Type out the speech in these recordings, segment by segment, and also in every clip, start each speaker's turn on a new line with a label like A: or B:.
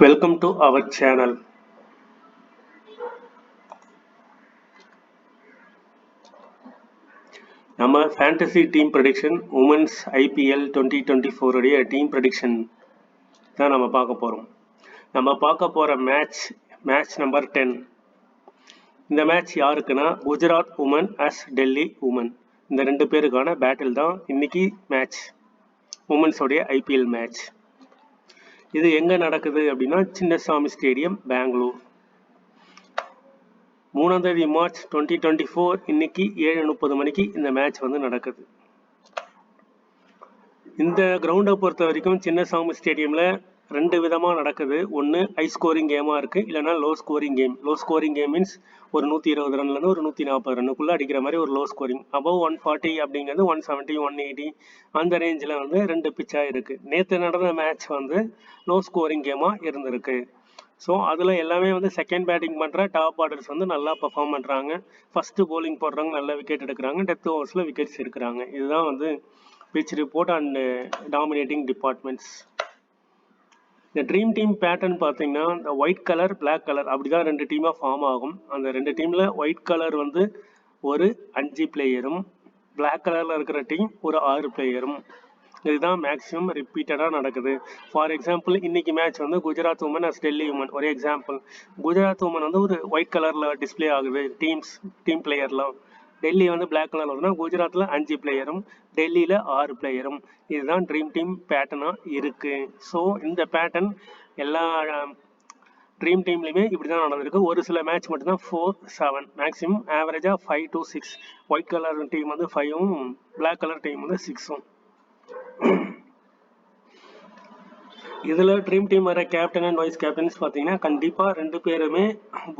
A: Welcome to our channel. நம்ம fantasy team prediction women's IPL 2024 உடைய team prediction தான் நம்ம பார்க்க போகிறோம். நம்ம பார்க்க போகிற மேட்ச் நம்பர் 10. இந்த மேட்ச் யாருக்குன்னா Gujarat women as Delhi women. இந்த ரெண்டு பேருக்கான பேட்டில் தான் இன்னைக்கு மேட்ச், உமன்ஸோடைய ஐபிஎல் மேட்ச். இது எங்கே நடக்குது அப்படின்னா சின்னசாமி ஸ்டேடியம், பெங்களூர். 3 மார்ச் 2024 இன்னைக்கு 7:30 மணிக்கு இந்த மேட்ச் வந்து நடக்குது. இந்த கிரவுண்டை பொறுத்த வரைக்கும் சின்னசாமி ஸ்டேடியம்ல ரெண்டு விதமா நடக்குது. ஒன்று ஹை ஸ்கோரிங் கேமா இருக்கு, இல்லைன்னா low scoring game. Low scoring game means ஒரு 120 ரன்ல இருந்து ஒரு 140 ரன்னுக்குள்ள அடிக்கிற மாதிரி ஒரு லோ ஸ்கோரிங். அபவ் 140 அப்படிங்கிறது 170 180 அந்த ரேஞ்சில் வந்து ரெண்டு பிச்சா இருக்கு. நேற்று நடந்த மேட்ச் வந்து லோ ஸ்கோரிங் கேமா இருந்திருக்கு. ஸோ அதில் எல்லாமே வந்து செகண்ட் பேட்டிங் பண்ணுற டாப் ஆர்டர்ஸ் வந்து நல்லா பர்ஃபார்ம் பண்ணுறாங்க. ஃபஸ்ட்டு போலிங் போடுறாங்க, நல்ல விக்கெட் எடுக்கிறாங்க, டெத் ஓவர்ஸில் விக்கெட்ஸ் எடுக்கிறாங்க. இதுதான் வந்து pitch report and dominating departments. இந்த ட்ரீம் டீம் பேட்டர்ன் பார்த்தீங்கன்னா இந்த ஒயிட் கலர், பிளாக் கலர் அப்படி தான் ரெண்டு டீமாக ஃபார்ம் ஆகும். அந்த ரெண்டு டீமில் ஒயிட் கலர் வந்து ஒரு 5 பிளேயரும், பிளாக் கலரில் இருக்கிற டீம் ஒரு 6 பிளேயரும். இதுதான் மேக்ஸிமம் ரிப்பீட்டடாக நடக்குது. ஃபார் எக்ஸாம்பிள் இன்னைக்கு மேட்ச் வந்து Gujarat women as Delhi women. ஒரு எக்ஸாம்பிள், குஜராத் உமன் வந்து ஒரு ஒயிட் கலரில் டிஸ்பிளே ஆகுது டீம் பிளேயர்லாம். டெல்லி வந்து பிளாக் கலர் வருதுன்னா குஜராத்தில் 5 பிளேயரும், டெல்லியில் 6 பிளேயரும். இதுதான் ட்ரீம் டீம் பேட்டர்னாக இருக்குது. ஸோ இந்த பேட்டர்ன் எல்லா ட்ரீம் டீம்லையுமே இப்படி தான் நடந்திருக்கு. ஒரு சில மேட்ச் மட்டும்தான் 4-7, மேக்ஸிமம் ஆவரேஜாக 5 to 6. ஒயிட் கலர் டீம் வந்து 5ம், பிளாக் கலர் டீம் வந்து 6ம். இதுல ட்ரீம் டீம் வர கேப்டன் அண்ட் வைஸ் கேப்டன்ஸ் பார்த்தீங்கன்னா கண்டிப்பா ரெண்டு பேருமே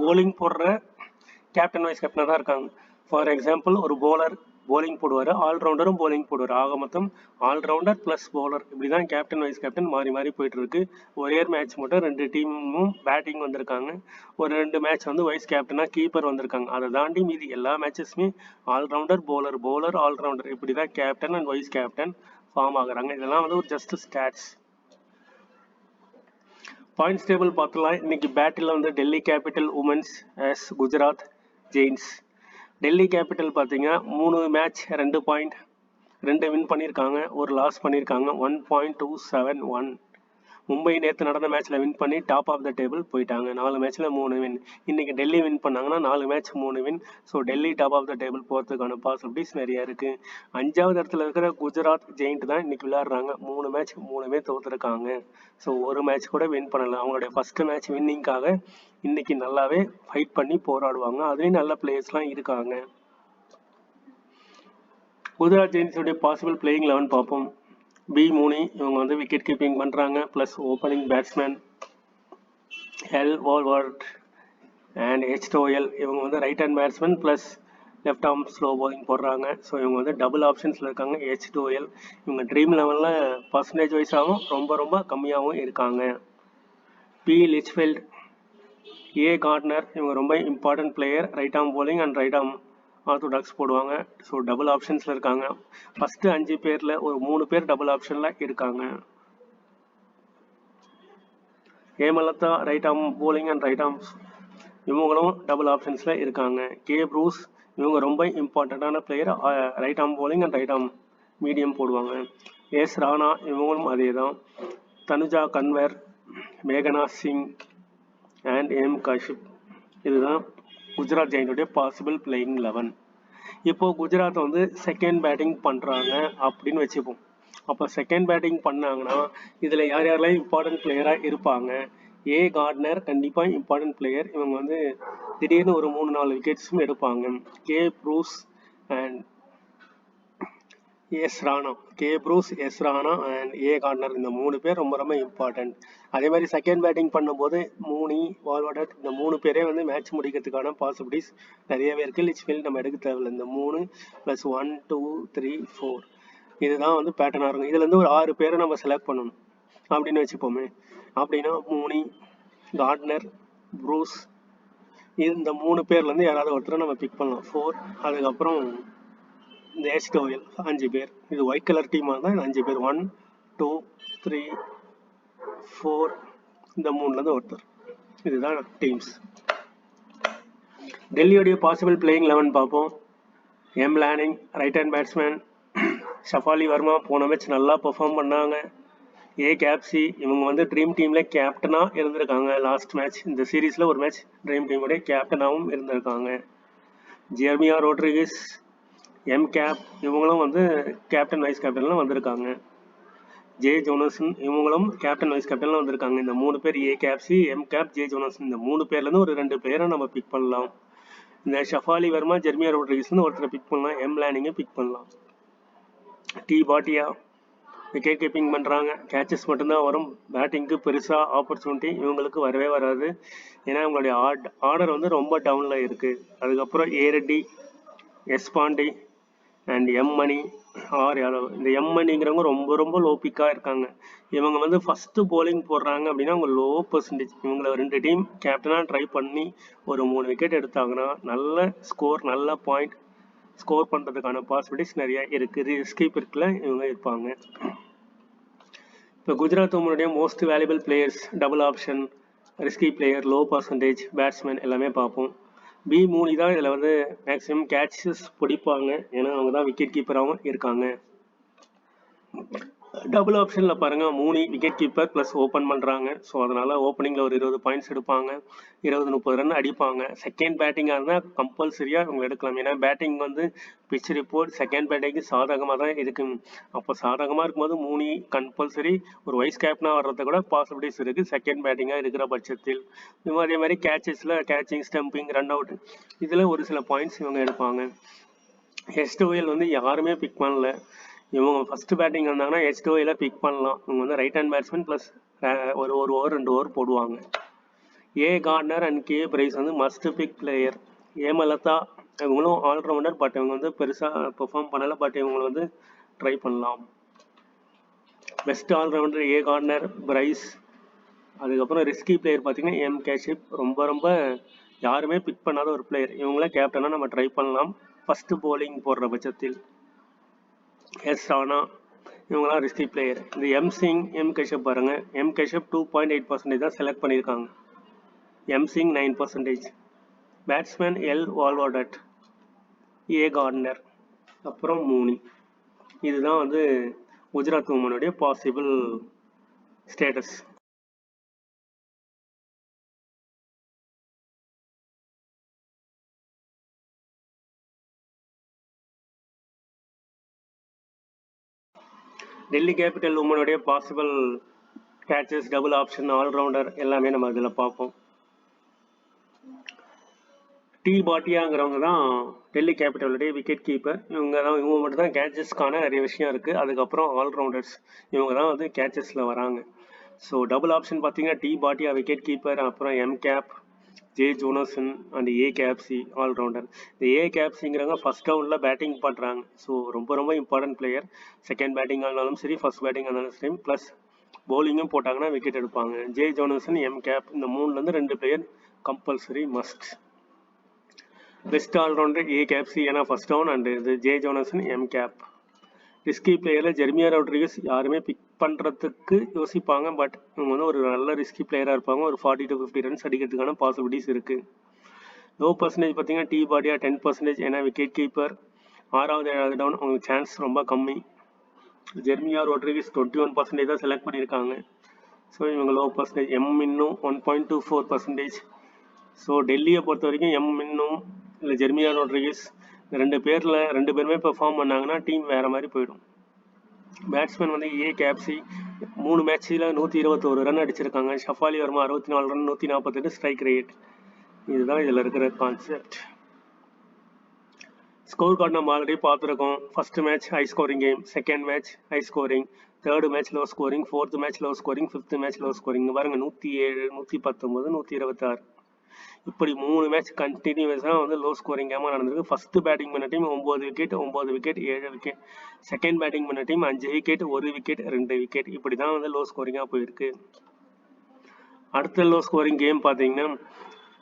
A: போலிங் போடுற கேப்டன் வைஸ் கேப்டனா தான் இருக்காங்க. ஃபார் எக்ஸாம்பிள் ஒரு போலிங் போடுவார், ஆல்ரவுண்டரும் போலிங் போடுவார். ஆக மொத்தம் ஆல்ரவுண்டர் பிளஸ் போலர், இப்படிதான் கேப்டன் வைஸ் கேப்டன் மாறி மாறி போயிட்டு இருக்கு. ஒரே மேட்ச் மட்டும் ரெண்டு டீமும் பேட்டிங் வந்திருக்காங்க. ஒரு 2 மேட்ச் வந்து வைஸ் கேப்டனா கீப்பர் வந்திருக்காங்க. அதை தாண்டி மீதி எல்லா மேட்சஸ்மே ஆல்ரவுண்டர் போலர் ஆல்ரவுண்டர், இப்படிதான் captain and vice captain form ஆகுறாங்க. இதெல்லாம் வந்து ஒரு ஜஸ்ட் ஸ்டாட்ஸ். பாயிண்ட்ஸ் டேபிள் பார்த்தலாம். இன்னைக்கு பேட்டில் வந்து Delhi capital women's as Gujarat giants. Delhi capital பார்த்தீங்கன்னா 3 மேட்ச் 2 பாயிண்ட், 2 வின் பண்ணியிருக்காங்க, ஒரு லாஸ் பண்ணியிருக்காங்க, 1.271. மும்பை நேற்று நடந்த மேட்ச்ல வின் பண்ணி டாப் ஆஃப் த டேபிள் போயிட்டாங்க. 4 மேட்ச்ல 3 வின். இன்னைக்கு டெல்லி வின் பண்ணாங்கன்னா 4 match 3 win. So Delhi top of the table போகிறதுக்கான பாசிபிலிட்டிஸ் நிறைய இருக்கு. 5வது இடத்துல இருக்கிற குஜராத் ஜெயிண்ட் தான் இன்னைக்கு விளையாடுறாங்க. 3 மேட்ச் 3மே தோத்துருக்காங்க. ஸோ ஒரு மேட்ச் கூட வின் பண்ணல. அவங்களுடைய ஃபர்ஸ்ட் மேட்ச் வின்னிங்காக இன்னைக்கு நல்லாவே ஃபைட் பண்ணி போராடுவாங்க. அதுலேயும் நல்ல பிளேயர்ஸ்லாம் இருக்காங்க. குஜராத் ஜெயின்ஸுடைய பாசிபிள் பிளேயிங் 11 பார்ப்போம். பி மூனி, இவங்க வந்து விக்கெட் கீப்பிங் பண்ணுறாங்க, plus opening batsman L Wolvaardt and H Deol. இவங்க வந்து right hand batsman plus left arm slow bowling போடுறாங்க. ஸோ இவங்க வந்து டபுள் ஆப்ஷன்ஸில் இருக்காங்க. ஹெச் டோயல் இவங்க ட்ரீம் லெவலில் பர்சன்டேஜ் வைஸாகவும் ரொம்ப கம்மியாகவும் இருக்காங்க. பி லிச்ஃபீல்ட், ஏ கார்ட்னர், இவங்க ரொம்ப important player, right arm bowling and right arm orthodox போடுவாங்க. ஸோ டபுள் ஆப்ஷன்ஸில் இருக்காங்க. ஃபஸ்ட்டு 5 பேரில் ஒரு 3 பேர் டபுள் ஆப்ஷனில் இருக்காங்க. Hemalatha right arm bowling and right arms, இவங்களும் டபுள் ஆப்ஷன்ஸில் இருக்காங்க. கே ப்ரூஸ், இவங்க ரொம்ப இம்பார்ட்டண்ட்டான player, right arm bowling and right arm medium போடுவாங்க. எஸ் ராணா, இவங்களும் அதே தான். தனுஜா கன்வர், மேகனா சிங் அண்ட் எம் கஷிப். இதுதான் குஜராத் ஜெயின்ட்டுடைய பாசிபிள் பிளேயிங் 11. இப்போ குஜராத் வந்து செகண்ட் பேட்டிங் பண்ணுறாங்க அப்படின்னு வச்சுப்போம். அப்போ செகண்ட் பேட்டிங் பண்ணாங்கன்னா இதில் யார் யாரெல்லாம் இம்பார்ட்டன்ட் பிளேயராக இருப்பாங்க? ஏ கார்ட்னர் கண்டிப்பாக இம்பார்ட்டன்ட் பிளேயர். இவங்க வந்து திடீர்னு ஒரு 3-4 விக்கெட்ஸும் எடுப்பாங்க. K Bruce and S Rana, K Bruce, S Rana and A Gardner, இந்த 3 பேர் ரொம்ப இம்பார்ட்டன்ட். அதே மாதிரி செகண்ட் பேட்டிங் பண்ணும்போது மூனி, வால்வர்ட், இந்த 3 பேரே வந்து மேட்ச் முடிக்கிறதுக்கான பாசிபிலிட்டிஸ் நிறையவே இருக்குது. லிச்ஃபீல்ட் நம்ம எடுக்க தேவையில்லை. இந்த 3 + 1 2 3 4 இதுதான் வந்து பேட்டர்னாக இருக்கும். இதுலேருந்து ஒரு 6 பேரை நம்ம செலக்ட் பண்ணணும் அப்படின்னு வச்சுப்போமே. அப்படின்னா மூனி, கார்ட்னர், ப்ரூஸ், இந்த 3 பேர்லேருந்து யாராவது ஒருத்தரை நம்ம பிக் பண்ணலாம். 4, அதுக்கப்புறம் இந்த ஹெச் டோயல் 5 பேர். இது ஒயிட் கலர் டீமாக இருந்தால் 5 பேர் 1 2 3 4 இந்த 3லேருந்து ஒருத்தர். இதுதான் டீம்ஸ். டெல்லியோடைய பாசிபிள் பிளேயிங் 11 பார்ப்போம். M Lanning right hand batsman. Shafali Verma போன மேட்ச் நல்லா பெர்ஃபார்ம் பண்ணாங்க. ஏ கேப்சி இவங்க வந்து ட்ரீம் டீமில் கேப்டனாக இருந்திருக்காங்க. லாஸ்ட் மேட்ச் இந்த சீரீஸில் ஒரு மேட்ச் ட்ரீம் டீமுடைய கேப்டனாகவும் இருந்திருக்காங்க. ஜெர்மியா ரோட்ரிகஸ், எம் கேப் இவங்களும் வந்து கேப்டன் வைஸ் கேப்டன்லாம் வந்திருக்காங்க. ஜே ஜோனசன் இவங்களும் கேப்டன் வைஸ் கேப்டன்லாம் வந்திருக்காங்க. இந்த 3 பேர் ஏ கேப்சி, எம் கேப், ஜே ஜோனசன் இந்த 3 பேர்லேருந்து ஒரு 2 பேரை நம்ம பிக் பண்ணலாம். இந்த ஷஃபாலி வர்மா, ஜெர்மியா ரோட்ரிகஸ்னு ஒருத்தரை பிக் பண்ணலாம். எம் லானிங்கை பிக் பண்ணலாம். டி பாட்டியா விக்கெட் கீப்பிங் பண்ணுறாங்க. கேச்சஸ் மட்டும்தான் வரும். பேட்டிங்க்கு பெருசாக ஆப்பர்ச்சுனிட்டி இவங்களுக்கு வரவே வராது. ஏன்னா அவங்களுடைய ஆர்டர் வந்து ரொம்ப டவுனில் இருக்குது. அதுக்கப்புறம் A Reddy, S Pandey and M Mani, R Yadav. இந்த எம் மணிங்கிறவங்க ரொம்ப ரொம்ப லோ பிக்காக இருக்காங்க. இவங்க வந்து ஃபஸ்ட்டு போலிங் போடுறாங்க அப்படின்னா அவங்க லோ பர்சன்டேஜ். இவங்களை 2 டீம் கேப்டனாக ட்ரை பண்ணி ஒரு 3 விக்கெட் எடுத்தாங்கன்னா நல்ல ஸ்கோர், நல்ல பாயிண்ட் ஸ்கோர் பண்ணுறதுக்கான பாசிபிலிட்டிஸ் நிறைய இருக்குது. ரிஸ்கி பிக்கில் இவங்க இருப்பாங்க. இப்போ குஜராத் உமனுடைய most valuable players, double option, risky player, low percentage batsman எல்லாமே பார்ப்போம். பி மூணி தான் இதில் வந்து மேக்ஸிமம் கேட்சஸ் பிடிப்பாங்க. ஏன்னா அவங்க தான் விக்கெட் கீப்பராகவும் இருக்காங்க. டபுள் ஆப்ஷனில் பாருங்கள், 3 விக்கெட் கீப்பர் ப்ளஸ் ஓப்பன் பண்ணுறாங்க. ஸோ அதனால் ஓப்பனிங்கில் ஒரு 20 பாயிண்ட்ஸ் எடுப்பாங்க, 20-30 ரன் அடிப்பாங்க. செகண்ட் பேட்டிங்காக இருந்தால் கம்பல்சரியாக இவங்க எடுக்கலாம். ஏன்னா பேட்டிங் வந்து பிச் ரிப்போர்ட் செகண்ட் பேட்டிங்கு சாதகமாக தான் இருக்குது. அப்போ சாதகமாக இருக்கும்போது 3 கம்பல்சரி ஒரு வைஸ் கேப்டனாக வர்றத கூட பாசிபிலிட்டிஸ் இருக்குது செகண்ட் பேட்டிங்காக இருக்கிற பட்சத்தில். அதே மாதிரி கேட்சஸில் கேட்சிங், ஸ்டம்பிங், ரன் அவுட் இதில் ஒரு சில பாயிண்ட்ஸ் இவங்க எடுப்பாங்க. எஸ்டோயல் வந்து யாருமே பிக் பண்ணல. இவங்க ஃபர்ஸ்ட் பேட்டிங் வந்தாங்கன்னா ஹெச்டோயில் பிக் பண்ணலாம். இவங்க வந்து ரைட் ஹேண்ட் பேட்ஸ்மேன் ப்ளஸ் ஒரு ஓவர் 2 ஓவர் போடுவாங்க. ஏ கார்ட்னர் அண்ட் கே பிரைஸ் வந்து மஸ்ட் பிக் பிளேயர். ஏமலதா இவங்களும் ஆல்ரவுண்டர், பட் இவங்க வந்து பெருசாக பெர்ஃபார்ம் பண்ணலை. பட் இவங்களை வந்து ட்ரை பண்ணலாம். பெஸ்ட் ஆல்ரவுண்டர் ஏ கார்ட்னர், பிரைஸ். அதுக்கப்புறம் ரிஸ்கி பிளேயர் பார்த்தீங்கன்னா எம் கேஷிப். ரொம்ப ரொம்ப யாருமே பிக் பண்ணாத ஒரு பிளேயர். இவங்கள கேப்டனாக நம்ம ட்ரை பண்ணலாம் ஃபஸ்ட்டு போலிங் போடுற பட்சத்தில். எஸ் ராணா இவங்களாம் ரிஸ்கி பிளேயர். இந்த எம் சிங், எம் கஷ்யப் பாருங்க. எம் கஷ்யப் 2.8% தான் செலக்ட் பண்ணியிருக்காங்க. M Singh 9%. Batsman L Wolvaardt, A Gardner, அப்புறம் மூனி. இதுதான் வந்து குஜராத் உமனுடைய பாசிபிள் ஸ்டேட்டஸ். டெல்லி கேபிட்டல் உமனுடைய possible catches, double option, allrounder எல்லாமே நம்ம இதில் பார்ப்போம். டி பாட்டியாங்கிறவங்க தான் டெல்லி கேபிட்டலுடைய விக்கெட் கீப்பர். இவங்க மட்டும் தான் கேட்சஸ்க்கான நிறைய விஷயம் இருக்குது. அதுக்கப்புறம் ஆல்ரவுண்டர்ஸ் இவங்க தான் வந்து கேட்சஸில் வராங்க. ஸோ டபுள் ஆப்ஷன் பார்த்தீங்கன்னா டி பாட்டியா விக்கெட் கீப்பர், அப்புறம் M Kapp, J Jonassen and A Capsey allrounder. இந்த ஏ கேப்சிங்கிறவங்க ஃபர்ஸ்ட் ரவுண்டில் பேட்டிங் பண்ணுறாங்க. ஸோ ரொம்ப ரொம்ப இம்பார்ட்டன்ட் பிளேயர். செகண்ட் பேட்டிங்காக இருந்தாலும் சரி, ஃபர்ஸ்ட் பேட்டிங்காக இருந்தாலும் சரி, ப்ளஸ் பவுலிங்கும் போட்டாங்கன்னா விக்கெட் எடுப்பாங்க. ஜே ஜோனசன், எம் கேப் இந்த 3லேருந்து 2 player compulsory must. Best allrounder A Capsey, ஏன்னா ஃபர்ஸ்ட் டவுன், அண்ட் இது J Jonassen, M Kapp. Risky பிளேயரில் ஜெர்மியா ரோட்ரிகஸ் யாருமே பிக் பண்ணுறதுக்கு யோசிப்பாங்க. பட் இவங்க வந்து ஒரு நல்ல ரிஸ்கி பிளேயராக இருப்பாங்க. ஒரு 40 to 50 ரன்ஸ் அடிக்கிறதுக்கான பாசிபிலிட்டிஸ் இருக்குது. லோ பர்சன்டேஜ் பார்த்தீங்கன்னா டி பாட்டியா 10%. ஏன்னா விக்கெட் கீப்பர், 6வது 7வது டவுன் அவங்களுக்கு சான்ஸ் ரொம்ப கம்மி. ஜெர்மியா ரோட்ரிகஸ் 21% தான் செலக்ட் பண்ணியிருக்காங்க. ஸோ இவங்க லோ பர்சன்டேஜ். எம் இன்னும் 1.24%. ஸோ டெல்லியை பொறுத்த வரைக்கும் எம் இன்னும் இல்லை ஜெர்மியா ரோட்ரிகஸ் இந்த 2 பேரில் 2 பேருமே பெர்ஃபார்ம் பண்ணாங்கன்னா டீம் வேறு மாதிரி போயிடும். பேட்ஸ்மேன் வந்து ஏ கேப்சி 3 மேட்சில் 121 ரன் அடிச்சிருக்காங்க. Shafali Verma 64 run, 148 strike rate. இதுதான் இதில் இருக்கிற கான்செப்ட். ஸ்கோர் கார்டு நம்ம ஆல்ரெடி பார்த்துருக்கோம். First match high scoring game, second match high scoring, third match low scoring, fourth match low scoring, fifth match low scoring. பாருங்க 107, 119, 126 இப்படி 3 மேட்ச் கண்டினியூஸாக வந்து லோ ஸ்கோரிங் கேமாக நடந்திருக்கு. ஃபர்ஸ்ட் பேட்டிங் பண்ண team 9 wicket, 9 wicket, 7 wicket. Second batting பண்ண team 5 wicket, 1 wicket, 2 wicket. இப்படி தான் வந்து லோ ஸ்கோரிங்காக போயிருக்கு. அடுத்த லோ ஸ்கோரிங் கேம் பார்த்தீங்கன்னா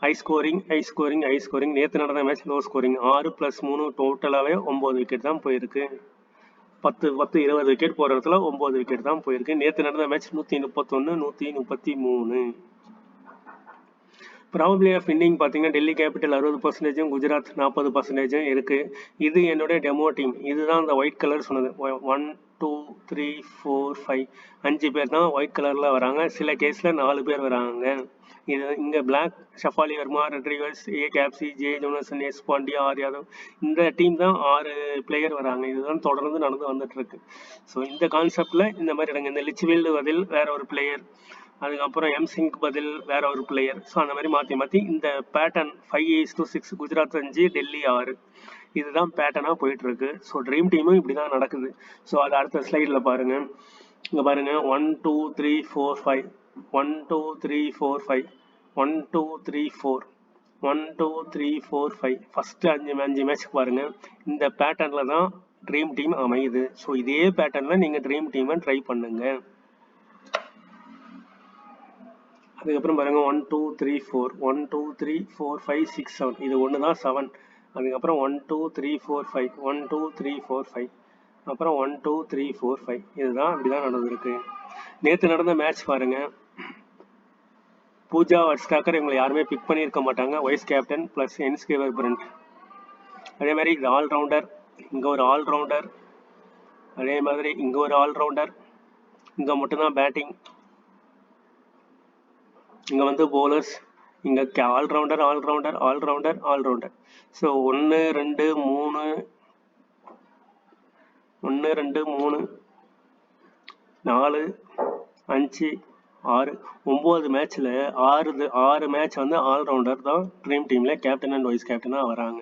A: high scoring, high scoring, high scoring. நேற்று நடந்த மேட்ச் லோ ஸ்கோரிங் 6 + 3 டோட்டலாகவே 9 விக்கெட் தான் போயிருக்கு. 20 விக்கெட் போகிற இடத்துல 9 விக்கெட் தான் போயிருக்கு. நேற்று நடந்த மேட்ச் 131, 133. ப்ராபபிலி ஆஃப் வின்னிங் பார்த்தீங்கன்னா டெல்லி கேபிட்டல் 60%, குஜராத் 40% இருக்குது. இது என்னுடைய டெமோ டீம். இதுதான் அந்த ஒயிட் கலர் சொன்னது. 1 2 3 4 5 5 பேர் தான் ஒயிட் கலரில் வராங்க. சில கேஸில் 4 பேர் வராங்க. இது இங்கே black Shafali Verma, Rodrigues, A Capsey, J Jonassen, S Pandya, R Yadav, இந்த டீம் தான் 6 பிளேயர் வராங்க. இதுதான் தொடர்ந்து நடந்து வந்துட்டு இருக்கு. ஸோ இந்த கான்செப்டில் இந்த மாதிரி இடங்க இந்த லிச்வீல்டு பதில் வேற ஒரு பிளேயர், அதுக்கப்புறம் எம்சிங்க்கு பதில் வேற ஒரு பிளேயர். ஸோ அந்த மாதிரி மாற்றி மாற்றி இந்த பேட்டர்ன் 5:6, குஜராத் 5, டெல்லி 6, இதுதான் பேட்டர்னாக போயிட்டு இருக்கு. ஸோ ட்ரீம் டீமும் இப்படி தான் நடக்குது. ஸோ அது அடுத்த ஸ்லைடில் பாருங்க. இங்கே பாருங்க 1 2 3 4 5 1 2 3 4 5 1 2 3 4 1 2 3 4 5 ஃபர்ஸ்ட் 5 மேட்ச்க்கு பாருங்க. இந்த பேட்டர்னில் தான் ட்ரீம் டீம் அமையுது. ஸோ இதே பேட்டர்னில் நீங்கள் ட்ரீம் டீமை ட்ரை பண்ணுங்க. அதுக்கப்புறம் பாருங்க 1 2 3 4 1 2 3 4 5 6 7 இது ஒன்று தான் 7. அதுக்கப்புறம் 1 2 3 4 5 1 2 3 4 5 அப்புறம் 1 2 3 4 5 இதுதான் இப்படிதான் நடந்திருக்கு. நேற்று நடந்த மேட்ச் பாருங்க. பூஜா வட்ஸ்டாக்கர் இவங்களை யாருமே பிக் பண்ணியிருக்க மாட்டாங்க. Vice captain plus Sciver Brunt. அதே மாதிரி இது ஆல்ரவுண்டர், இங்கே ஒரு ஆல்ரவுண்டர், அதே மாதிரி இங்கே ஒரு ஆல்ரவுண்டர், இங்கே மட்டும்தான் பேட்டிங், இங்கே வந்து போலர்ஸ், இங்கே all rounder all rounder all rounder all rounder. So 1 2 3 1 2 3 4 5 6 9 மேட்ச்சில் 6 மேட்ச் வந்து ஆல்ரவுண்டர் தான் ட்ரீம் டீமில் கேப்டன் அண்ட் வைஸ் கேப்டனாக வராங்க.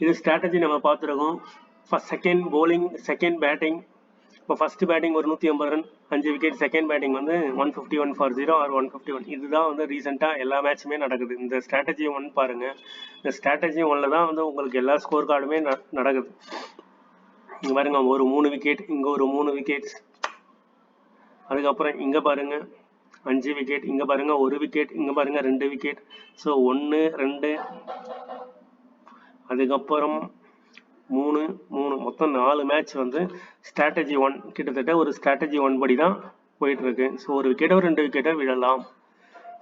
A: இது ஸ்ட்ராட்டஜி நம்ம பார்த்துருக்கோம். First second polling, second batting. இப்போ ஃபர்ஸ்ட் பேட்டிங் ஒரு 180 ரன் 5 விக்கெட், செகண்ட் பேட்டிங் வந்து 151 ஃபார் 0 ஆர் 151. இதுதான் வந்து ரீசெண்டாக எல்லா மேட்சுமே நடக்குது. இந்த ஸ்ட்ராட்டஜி 1 பாருங்க. இந்த ஸ்ட்ராட்டஜி 1ல் தான் வந்து உங்களுக்கு எல்லா ஸ்கோர் கார்டுமே நடக்குது. இங்கே பாருங்க ஒரு 3 விக்கெட், இங்கே ஒரு 3 விக்கெட்ஸ், அதுக்கப்புறம் இங்கே பாருங்க 5 விக்கெட், இங்கே பாருங்க 1 விக்கெட், இங்கே பாருங்க 2 விக்கெட். ஸோ 1 2 அதுக்கப்புறம் 3 மொத்தம் 4 மேட்ச் வந்து ஸ்ட்ராட்டஜி 1 கிட்டத்தட்ட ஒரு ஸ்ட்ராட்டஜி 1 படி தான் போயிட்டு இருக்கு. ஸோ ஒரு விக்கெட்டோ 2 விக்கெட்டோ விழலாம்.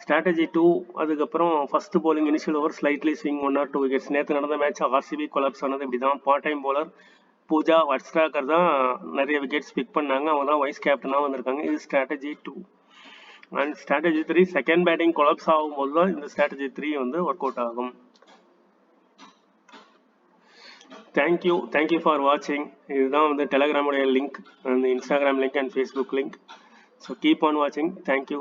A: ஸ்ட்ராட்டஜி 2 அதுக்கப்புறம் first bowling initial over slightly swing 1 or 2 wickets. நேற்று நடந்த மேட்ச் ஆர்சிபி கொலாப்ஸ் ஆனது இப்படி தான். Part time bowler Pooja Vastrakar தான் நிறைய விக்கெட்ஸ் பிக் பண்ணாங்க. அவங்க தான் வைஸ் கேப்டனாக வந்திருக்காங்க. இது strategy 2. And strategy 3 second batting collapse ஆகும்போது தான் இந்த ஸ்ட்ராட்டஜி 3 வந்து ஒர்க் அவுட் ஆகும். தேங்க்யூ ஃபார் வாட்சிங். இதுதான் வந்து டெலகிராமுடைய லிங்க், அந்த Instagram link and Facebook link. So keep on வாட்சிங். தேங்க்யூ.